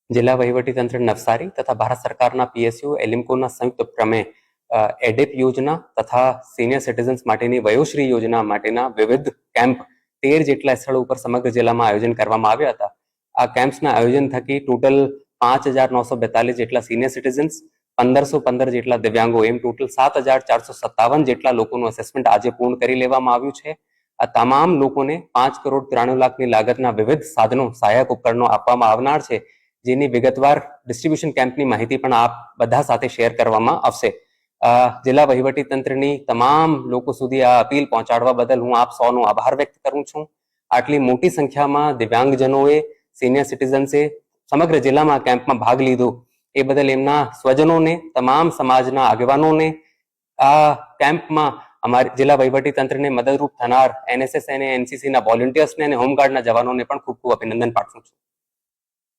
જિલ્લા વહીવટીતંત્ર નવસારી તથા ભારત સરકારના પીએસયુ એલિમ્કોના સંયુક્ત ઉપક્રમે એડેપ યોજના તથા સિનિયર સિટીઝન્સ માટેની વયોશ્રી યોજના માટેના વિવિધ કેમ્પ 13 જેટલા સ્થળો ઉપર સમગ્ર જિલ્લામાં આયોજન કરવામાં આવ્યા હતા. આ કેમ્પ્સના આયોજન થકી ટોટલ 5,942 જેટલા સિનિયર સિટીઝન્સ, 1,515 જેટલા દિવ્યાંગો, એમ ટોટલ 7,457 જેટલા લોકોનું અસેસમેન્ટ આજે પૂર્ણ કરી લેવામાં આવ્યું છે. આ તમામ લોકોને 5,93,00,000ની લાગતના વિવિધ સાધનો, સહાયક ઉપકરણો આપવામાં આવનાર છે, જેની વિગતવાર ડિસ્ટ્રીબ્યુશન કેમ્પની માહિતી પણ આપ બધા સાથે શેર કરવામાં આવશે. જિલ્લા વહીવટીતંત્રની તમામ લોકો સુધી આ અપીલ પહોંચાડવા બદલ હું આપ સૌનો આભાર વ્યક્ત કરું છું. આટલી મોટી સંખ્યામાં દિવ્યાંગજનોએ, સિનિયર સિટીઝન્સે સમગ્ર જિલ્લામાં કેમ્પમાં ભાગ લીધો એ બદલ એમના સ્વજનોને, તમામ સમાજના આગેવાનોને, આ કેમ્પમાં અમારી જિલ્લા વહીવટીતંત્રને મદદરૂપ થનાર એનએસએસ અને એનસીસીના વોલેન્ટિયર્સને અને હોમગાર્ડના જવાનોને પણ ખૂબ ખૂબ અભિનંદન પાઠવું છું.